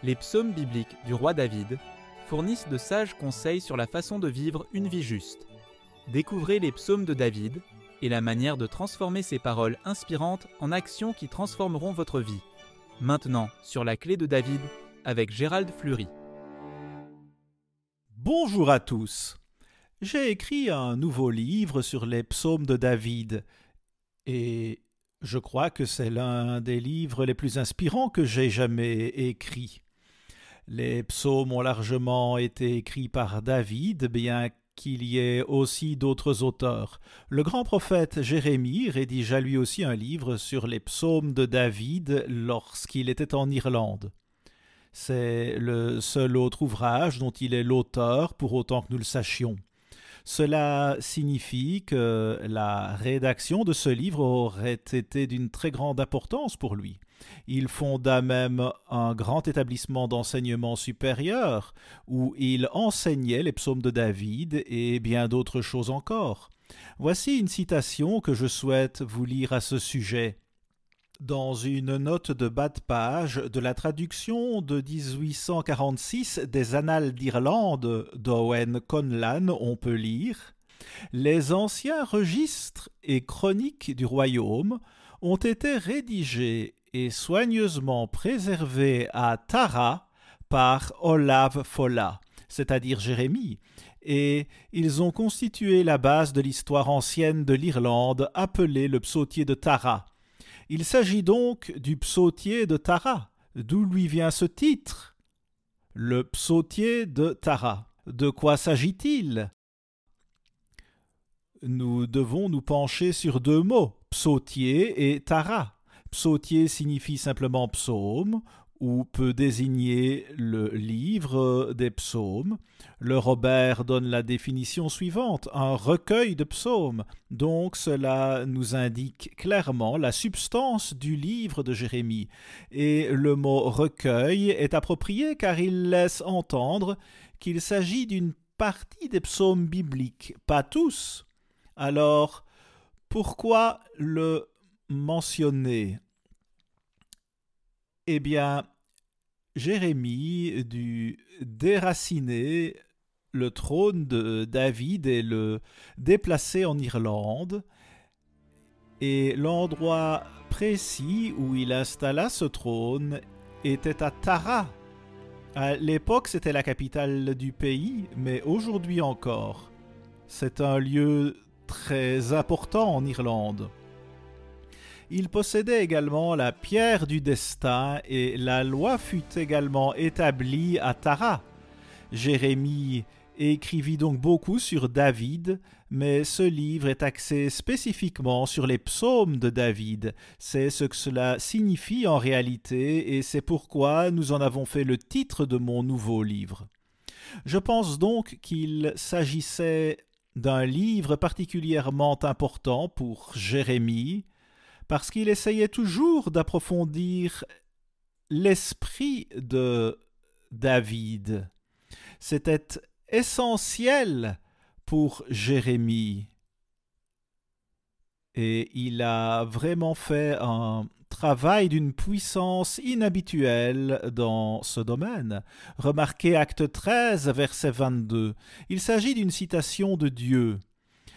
Les psaumes bibliques du roi David fournissent de sages conseils sur la façon de vivre une vie juste. Découvrez les psaumes de David et la manière de transformer ces paroles inspirantes en actions qui transformeront votre vie. Maintenant, sur la clé de David, avec Gérald Fleury. Bonjour à tous. J'ai écrit un nouveau livre sur les psaumes de David et je crois que c'est l'un des livres les plus inspirants que j'ai jamais écrits. Les psaumes ont largement été écrits par David, bien qu'il y ait aussi d'autres auteurs. Le grand prophète Jérémie rédigea lui aussi un livre sur les psaumes de David lorsqu'il était en Irlande. C'est le seul autre ouvrage dont il est l'auteur, pour autant que nous le sachions. Cela signifie que la rédaction de ce livre aurait été d'une très grande importance pour lui. Il fonda même un grand établissement d'enseignement supérieur où il enseignait les psaumes de David et bien d'autres choses encore. Voici une citation que je souhaite vous lire à ce sujet. Dans une note de bas de page de la traduction de 1846 des Annales d'Irlande d'Owen Conlan, on peut lire « Les anciens registres et chroniques du royaume ont été rédigés et soigneusement préservés à Tara par Olave Folla, c'est-à-dire Jérémie, et ils ont constitué la base de l'histoire ancienne de l'Irlande appelée le psautier de Tara. Il s'agit donc du psautier de Tara. D'où lui vient ce titre? Le psautier de Tara. De quoi s'agit-il? Nous devons nous pencher sur deux mots, psautier et Tara. Psautier signifie simplement psaume, ou peut désigner le livre des psaumes. Le Robert donne la définition suivante, un recueil de psaumes. Donc cela nous indique clairement la substance du livre de Jérémie. Et le mot recueil est approprié car il laisse entendre qu'il s'agit d'une partie des psaumes bibliques, pas tous. Alors, pourquoi le mentionner? Eh bien, Jérémie dut déraciner le trône de David et le déplacer en Irlande, et l'endroit précis où il installa ce trône était à Tara. À l'époque, c'était la capitale du pays, mais aujourd'hui encore, c'est un lieu très important en Irlande. Il possédait également la pierre du destin et la loi fut également établie à Tara. Jérémie écrivit donc beaucoup sur David, mais ce livre est axé spécifiquement sur les psaumes de David. C'est ce que cela signifie en réalité et c'est pourquoi nous en avons fait le titre de mon nouveau livre. Je pense donc qu'il s'agissait d'un livre particulièrement important pour Jérémie, parce qu'il essayait toujours d'approfondir l'esprit de David. C'était essentiel pour Jérémie. Et il a vraiment fait un travail d'une puissance inhabituelle dans ce domaine. Remarquez Acte 13, verset 22. Il s'agit d'une citation de Dieu.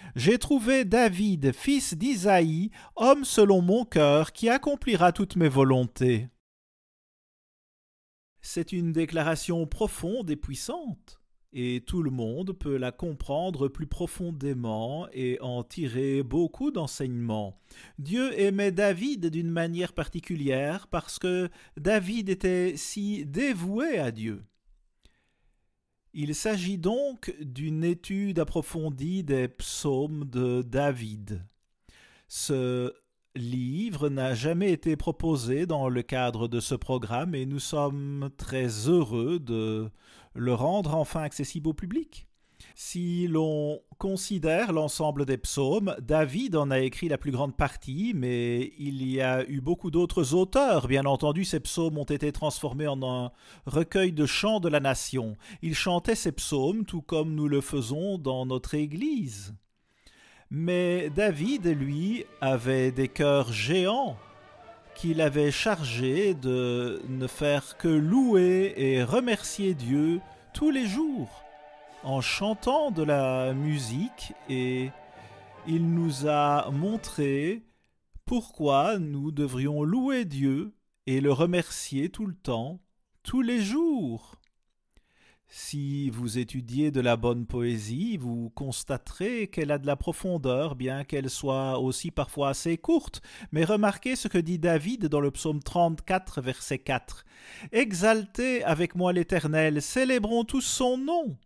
« J'ai trouvé David, fils d'Isaïe, homme selon mon cœur, qui accomplira toutes mes volontés. » C'est une déclaration profonde et puissante, et tout le monde peut la comprendre plus profondément et en tirer beaucoup d'enseignements. Dieu aimait David d'une manière particulière parce que David était si dévoué à Dieu. Il s'agit donc d'une étude approfondie des psaumes de David. Ce livre n'a jamais été proposé dans le cadre de ce programme et nous sommes très heureux de le rendre enfin accessible au public. Si l'on considère l'ensemble des psaumes, David en a écrit la plus grande partie, mais il y a eu beaucoup d'autres auteurs. Bien entendu, ces psaumes ont été transformés en un recueil de chants de la nation. Il chantait ces psaumes tout comme nous le faisons dans notre Église. Mais David, lui, avait des cœurs géants qu'il avait chargé de ne faire que louer et remercier Dieu tous les jours en chantant de la musique, et il nous a montré pourquoi nous devrions louer Dieu et le remercier tout le temps, tous les jours. Si vous étudiez de la bonne poésie, vous constaterez qu'elle a de la profondeur, bien qu'elle soit aussi parfois assez courte. Mais remarquez ce que dit David dans le psaume 34, verset 4. « Exaltez avec moi l'Éternel, célébrons tous son nom. »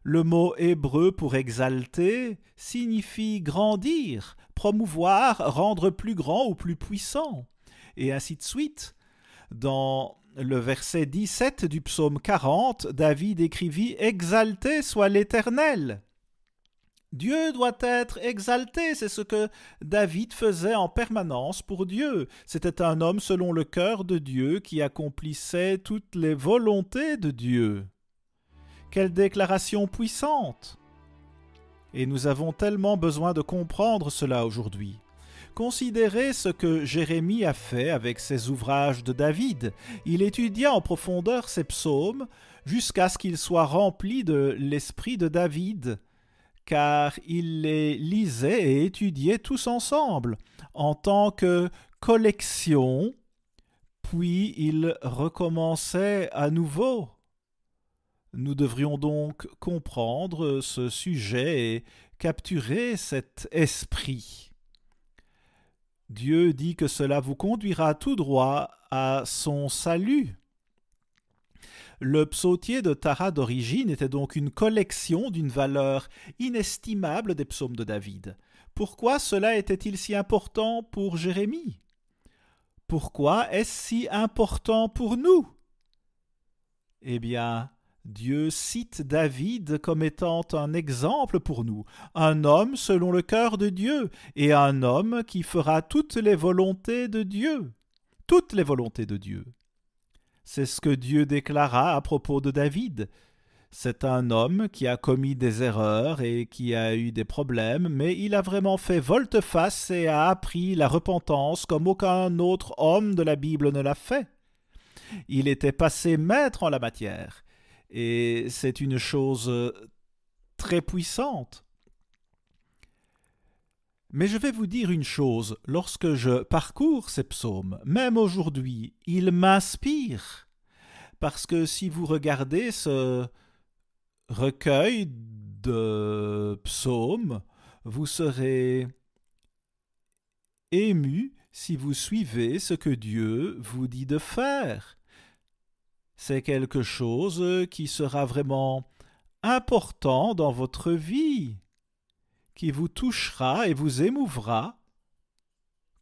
Le mot hébreu pour exalter signifie grandir, promouvoir, rendre plus grand ou plus puissant, et ainsi de suite. Dans le verset 17 du psaume 40, David écrivit « Exalté soit l'Éternel ». Dieu doit être exalté, c'est ce que David faisait en permanence pour Dieu. C'était un homme selon le cœur de Dieu qui accomplissait toutes les volontés de Dieu. Quelle déclaration puissante! Et nous avons tellement besoin de comprendre cela aujourd'hui. Considérez ce que Jérémie a fait avec ses ouvrages de David. Il étudia en profondeur ses psaumes jusqu'à ce qu'ils soient remplis de l'esprit de David, car il les lisait et étudiait tous ensemble en tant que collection, puis il recommençait à nouveau. Nous devrions donc comprendre ce sujet et capturer cet esprit. Dieu dit que cela vous conduira tout droit à son salut. Le psautier de Tara d'origine était donc une collection d'une valeur inestimable des psaumes de David. Pourquoi cela était-il si important pour Jérémie? Pourquoi est-ce si important pour nous? Eh bien, Dieu cite David comme étant un exemple pour nous, un homme selon le cœur de Dieu, et un homme qui fera toutes les volontés de Dieu. Toutes les volontés de Dieu. C'est ce que Dieu déclara à propos de David. C'est un homme qui a commis des erreurs et qui a eu des problèmes, mais il a vraiment fait volte-face et a appris la repentance comme aucun autre homme de la Bible ne l'a fait. Il était passé maître en la matière. Et c'est une chose très puissante. Mais je vais vous dire une chose, lorsque je parcours ces psaumes, même aujourd'hui, ils m'inspirent. Parce que si vous regardez ce recueil de psaumes, vous serez ému si vous suivez ce que Dieu vous dit de faire. C'est quelque chose qui sera vraiment important dans votre vie, qui vous touchera et vous émouvra,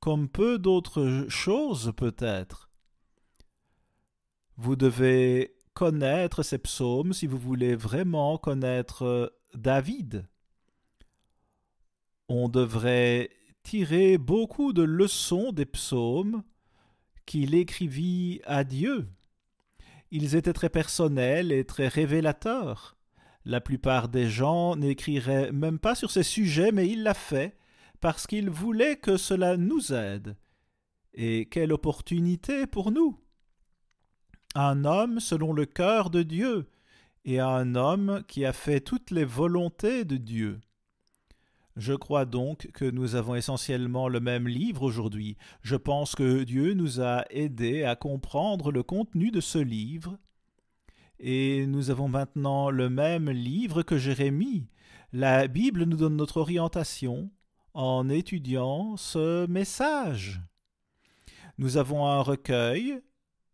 comme peu d'autres choses peut-être. Vous devez connaître ces psaumes si vous voulez vraiment connaître David. On devrait tirer beaucoup de leçons des psaumes qu'il écrivit à Dieu. Ils étaient très personnels et très révélateurs. La plupart des gens n'écriraient même pas sur ces sujets, mais il l'a fait parce qu'il voulait que cela nous aide. Et quelle opportunité pour nous! Un homme selon le cœur de Dieu et un homme qui a fait toutes les volontés de Dieu. Je crois donc que nous avons essentiellement le même livre aujourd'hui. Je pense que Dieu nous a aidés à comprendre le contenu de ce livre. Et nous avons maintenant le même livre que Jérémie. La Bible nous donne notre orientation en étudiant ce message. Nous avons un recueil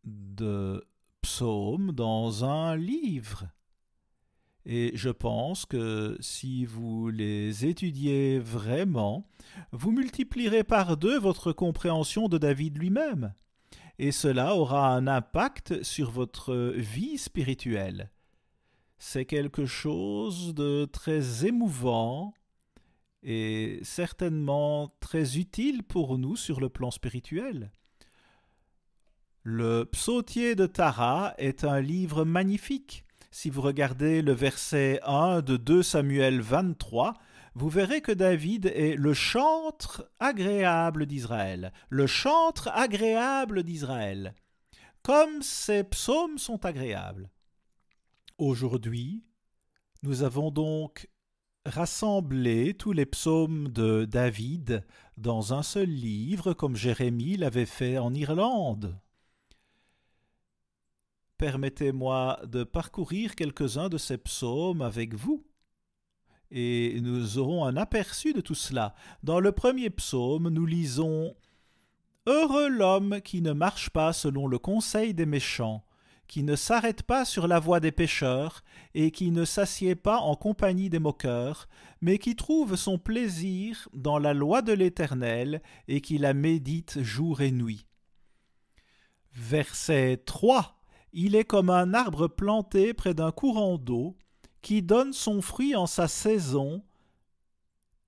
de psaumes dans un livre. Et je pense que si vous les étudiez vraiment, vous multiplierez par 2 votre compréhension de David lui-même. Et cela aura un impact sur votre vie spirituelle. C'est quelque chose de très émouvant et certainement très utile pour nous sur le plan spirituel. Le Psautier de Tara est un livre magnifique. Si vous regardez le verset 1 de 2 Samuel 23, vous verrez que David est le chantre agréable d'Israël. Le chantre agréable d'Israël. Comme ces psaumes sont agréables. Aujourd'hui, nous avons donc rassemblé tous les psaumes de David dans un seul livre, comme Jérémie l'avait fait en Irlande. Permettez-moi de parcourir quelques-uns de ces psaumes avec vous. Et nous aurons un aperçu de tout cela. Dans le premier psaume, nous lisons « Heureux l'homme qui ne marche pas selon le conseil des méchants, qui ne s'arrête pas sur la voie des pécheurs, et qui ne s'assied pas en compagnie des moqueurs, mais qui trouve son plaisir dans la loi de l'Éternel, et qui la médite jour et nuit. » Verset 3. Il est comme un arbre planté près d'un courant d'eau, qui donne son fruit en sa saison,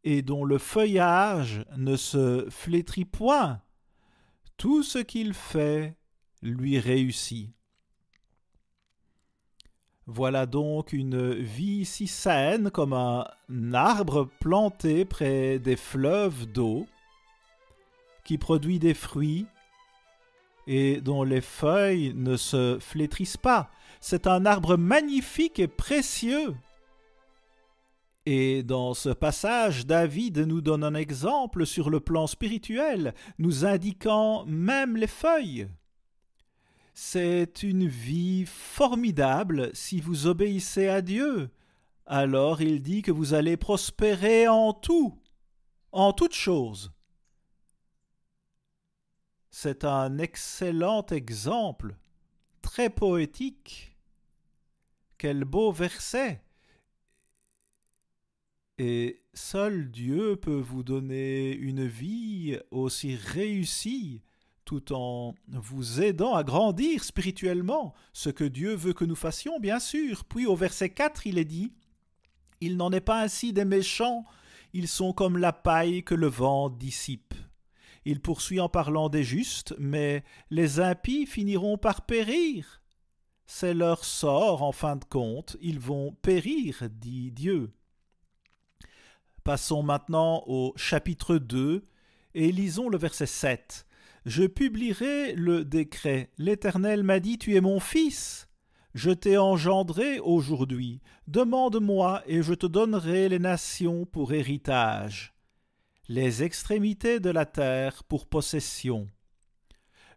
et dont le feuillage ne se flétrit point. Tout ce qu'il fait lui réussit. Voilà donc une vie si saine comme un arbre planté près des fleuves d'eau, qui produit des fruits et dont les feuilles ne se flétrissent pas. C'est un arbre magnifique et précieux. Et dans ce passage, David nous donne un exemple sur le plan spirituel, nous indiquant même les feuilles. C'est une vie formidable si vous obéissez à Dieu. Alors il dit que vous allez prospérer en toutes choses. C'est un excellent exemple, très poétique. Quel beau verset! Et seul Dieu peut vous donner une vie aussi réussie, tout en vous aidant à grandir spirituellement, ce que Dieu veut que nous fassions, bien sûr. Puis au verset 4, il est dit « Il n'en est pas ainsi des méchants, ils sont comme la paille que le vent dissipe. » Il poursuit en parlant des justes, mais les impies finiront par périr. C'est leur sort, en fin de compte, ils vont périr, dit Dieu. Passons maintenant au chapitre 2 et lisons le verset 7. « Je publierai le décret. L'Éternel m'a dit, tu es mon fils. Je t'ai engendré aujourd'hui. Demande-moi et je te donnerai les nations pour héritage, les extrémités de la terre pour possession. »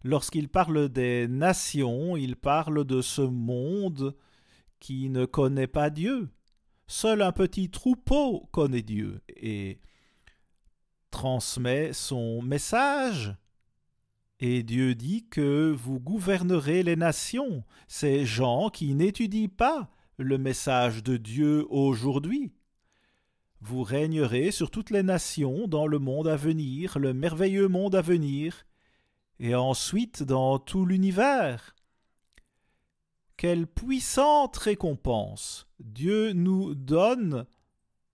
Lorsqu'il parle des nations, il parle de ce monde qui ne connaît pas Dieu. Seul un petit troupeau connaît Dieu et transmet son message. Et Dieu dit que vous gouvernerez les nations, ces gens qui n'étudient pas le message de Dieu aujourd'hui. Vous régnerez sur toutes les nations dans le monde à venir, le merveilleux monde à venir, et ensuite dans tout l'univers. Quelle puissante récompense Dieu nous donne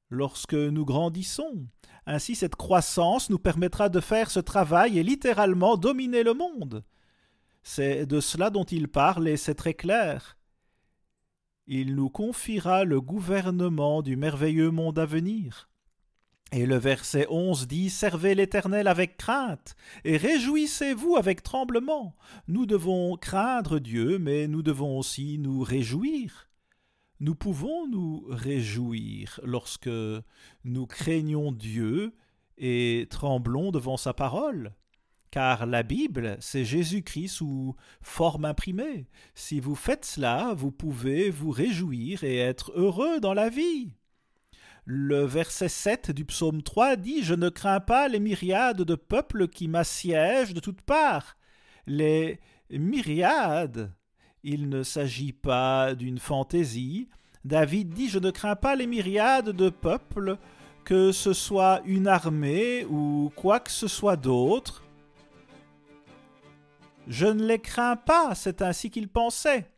lorsque nous grandissons. Ainsi, cette croissance nous permettra de faire ce travail et littéralement dominer le monde. C'est de cela dont il parle et c'est très clair. Il nous confiera le gouvernement du merveilleux monde à venir. Et le verset 11 dit « Servez l'Éternel avec crainte et réjouissez-vous avec tremblement. » Nous devons craindre Dieu, mais nous devons aussi nous réjouir. Nous pouvons nous réjouir lorsque nous craignons Dieu et tremblons devant sa parole. Car la Bible, c'est Jésus-Christ sous forme imprimée. Si vous faites cela, vous pouvez vous réjouir et être heureux dans la vie. Le verset 7 du psaume 3 dit « Je ne crains pas les myriades de peuples qui m'assiègent de toutes parts. » Les myriades, il ne s'agit pas d'une fantaisie. David dit « Je ne crains pas les myriades de peuples, que ce soit une armée ou quoi que ce soit d'autre. Je ne les crains pas. » C'est ainsi qu'il pensait.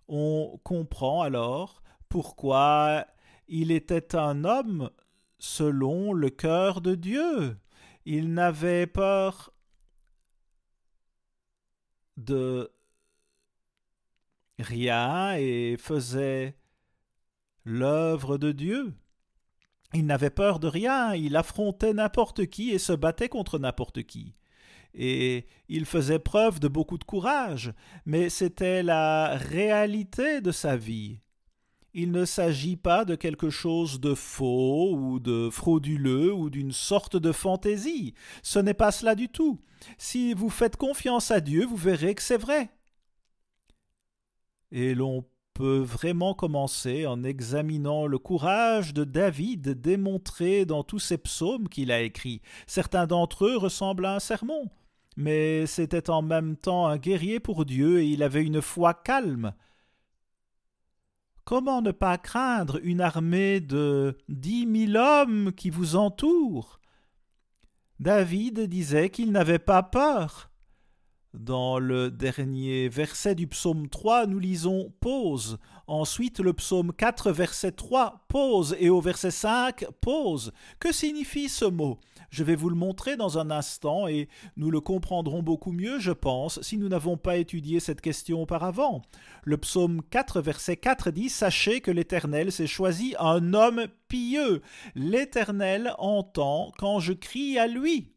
On comprend alors pourquoi il était un homme selon le cœur de Dieu. Il n'avait peur de rien et faisait l'œuvre de Dieu. Il n'avait peur de rien, il affrontait n'importe qui et se battait contre n'importe qui. Et il faisait preuve de beaucoup de courage, mais c'était la réalité de sa vie. Il ne s'agit pas de quelque chose de faux ou de frauduleux ou d'une sorte de fantaisie. Ce n'est pas cela du tout. Si vous faites confiance à Dieu, vous verrez que c'est vrai. Et l'on peut vraiment commencer en examinant le courage de David démontré dans tous ces psaumes qu'il a écrits. Certains d'entre eux ressemblent à un sermon, mais c'était en même temps un guerrier pour Dieu et il avait une foi calme. Comment ne pas craindre une armée de 10 000 hommes qui vous entourent? David disait qu'il n'avait pas peur. Dans le dernier verset du psaume 3, nous lisons « pause ». Ensuite, le psaume 4, verset 3, « pause » et au verset 5, « pause ». Que signifie ce mot? Je vais vous le montrer dans un instant et nous le comprendrons beaucoup mieux, je pense, si nous n'avons pas étudié cette question auparavant. Le psaume 4, verset 4 dit « Sachez que l'Éternel s'est choisi un homme pieux. L'Éternel entend quand je crie à lui. »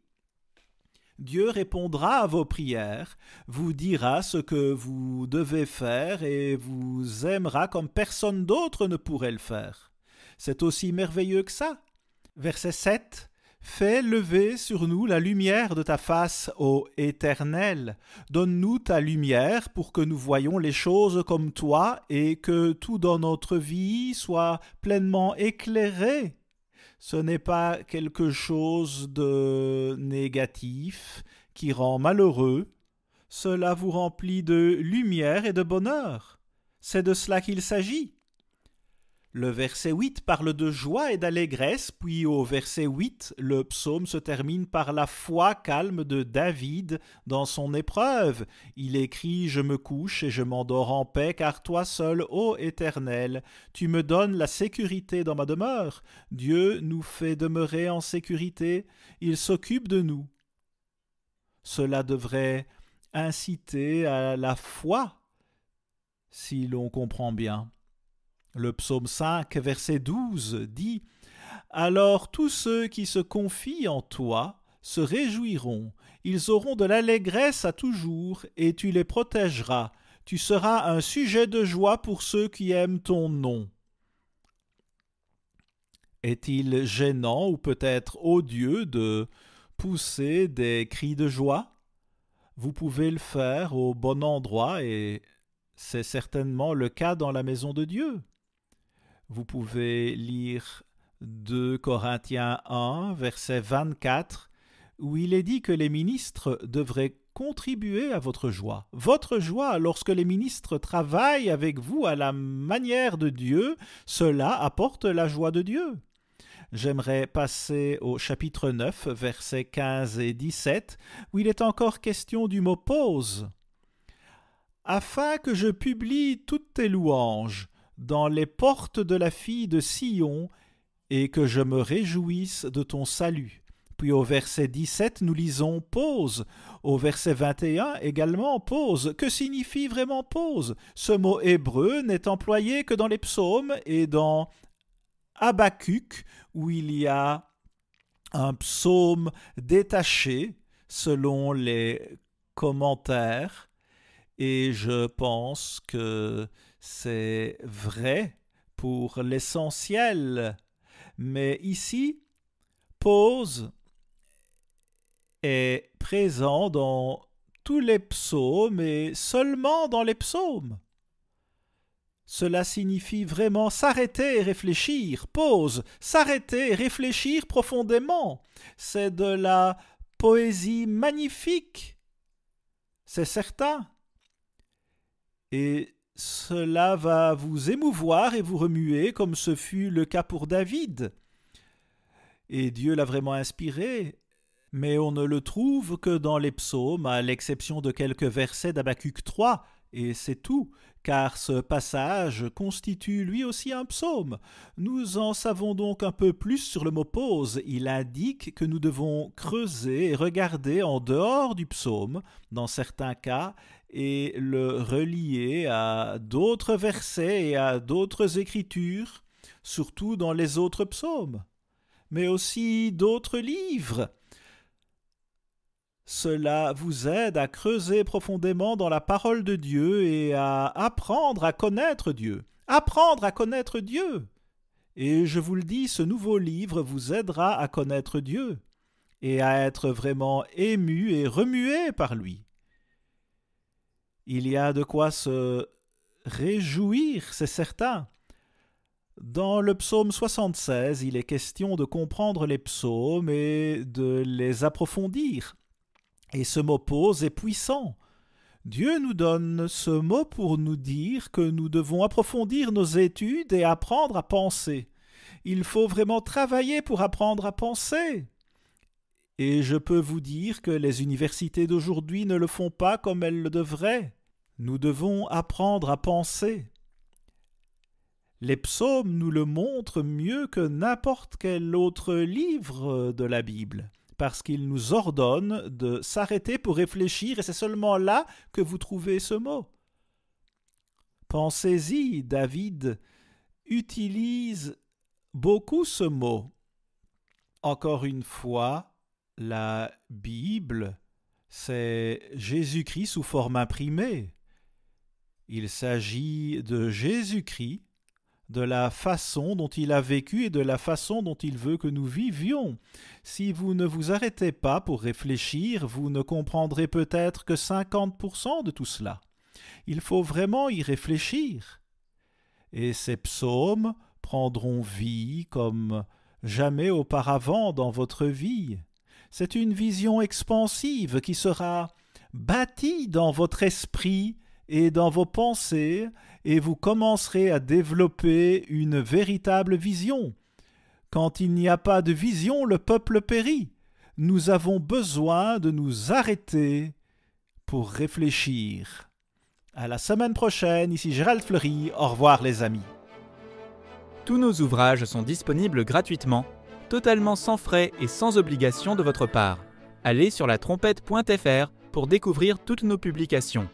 Dieu répondra à vos prières, vous dira ce que vous devez faire et vous aimera comme personne d'autre ne pourrait le faire. C'est aussi merveilleux que ça. Verset 7. Fais lever sur nous la lumière de ta face, ô Éternel. Donne-nous ta lumière pour que nous voyions les choses comme toi et que tout dans notre vie soit pleinement éclairé. Ce n'est pas quelque chose de négatif qui rend malheureux. Cela vous remplit de lumière et de bonheur. C'est de cela qu'il s'agit. Le verset 8 parle de joie et d'allégresse, puis au verset 8, le psaume se termine par la foi calme de David dans son épreuve. Il écrit « Je me couche et je m'endors en paix, car toi seul, ô Éternel, tu me donnes la sécurité dans ma demeure. Dieu nous fait demeurer en sécurité, il s'occupe de nous. » Cela devrait inciter à la foi, si l'on comprend bien. Le psaume 5, verset 12 dit « Alors tous ceux qui se confient en toi se réjouiront, ils auront de l'allégresse à toujours, et tu les protégeras. Tu seras un sujet de joie pour ceux qui aiment ton nom. » Est-il gênant ou peut-être odieux de pousser des cris de joie? Vous pouvez le faire au bon endroit et c'est certainement le cas dans la maison de Dieu. Vous pouvez lire 2 Corinthiens 1, verset 24, où il est dit que les ministres devraient contribuer à votre joie. Votre joie, lorsque les ministres travaillent avec vous à la manière de Dieu, cela apporte la joie de Dieu. J'aimerais passer au chapitre 9, versets 15 et 17, où il est encore question du mot « pause ». « Afin que je publie toutes tes louanges dans les portes de la fille de Sion, et que je me réjouisse de ton salut. » Puis au verset 17, nous lisons « pause ». Au verset 21, également « pause ». Que signifie vraiment « pause » ? Ce mot hébreu n'est employé que dans les psaumes et dans Habakkuk, où il y a un psaume détaché selon les commentaires, et je pense que c'est vrai pour l'essentiel. Mais ici, pause est présent dans tous les psaumes et seulement dans les psaumes. Cela signifie vraiment s'arrêter et réfléchir. Pause, s'arrêter et réfléchir profondément. C'est de la poésie magnifique. C'est certain. Et cela va vous émouvoir et vous remuer comme ce fut le cas pour David. Et Dieu l'a vraiment inspiré, mais on ne le trouve que dans les psaumes, à l'exception de quelques versets d'Habakkuk 3, et c'est tout, car ce passage constitue lui aussi un psaume. Nous en savons donc un peu plus sur le mot « pause ». Il indique que nous devons creuser et regarder en dehors du psaume, dans certains cas, et le relier à d'autres versets et à d'autres écritures, surtout dans les autres psaumes. mais aussi d'autres livres. Cela vous aide à creuser profondément dans la parole de Dieu et à apprendre à connaître Dieu. Apprendre à connaître Dieu. Et je vous le dis, ce nouveau livre vous aidera à connaître Dieu et à être vraiment ému et remué par lui. Il y a de quoi se réjouir, c'est certain. Dans le psaume 76, il est question de comprendre les psaumes et de les approfondir. Et ce mot « pause » est puissant. Dieu nous donne ce mot pour nous dire que nous devons approfondir nos études et apprendre à penser. Il faut vraiment travailler pour apprendre à penser. Et je peux vous dire que les universités d'aujourd'hui ne le font pas comme elles le devraient. Nous devons apprendre à penser. Les psaumes nous le montrent mieux que n'importe quel autre livre de la Bible, parce qu'ils nous ordonnent de s'arrêter pour réfléchir, et c'est seulement là que vous trouvez ce mot. Pensez-y, David utilise beaucoup ce mot. Encore une fois, la Bible, c'est Jésus-Christ sous forme imprimée. Il s'agit de Jésus-Christ, de la façon dont il a vécu et de la façon dont il veut que nous vivions. Si vous ne vous arrêtez pas pour réfléchir, vous ne comprendrez peut-être que 50% de tout cela. Il faut vraiment y réfléchir. Et ces psaumes prendront vie comme jamais auparavant dans votre vie. C'est une vision expansive qui sera bâtie dans votre esprit et dans vos pensées, et vous commencerez à développer une véritable vision. Quand il n'y a pas de vision, le peuple périt. Nous avons besoin de nous arrêter pour réfléchir. À la semaine prochaine, ici Gérald Fleury. Au revoir les amis. Tous nos ouvrages sont disponibles gratuitement, totalement sans frais et sans obligation de votre part. Allez sur latrompette.fr pour découvrir toutes nos publications.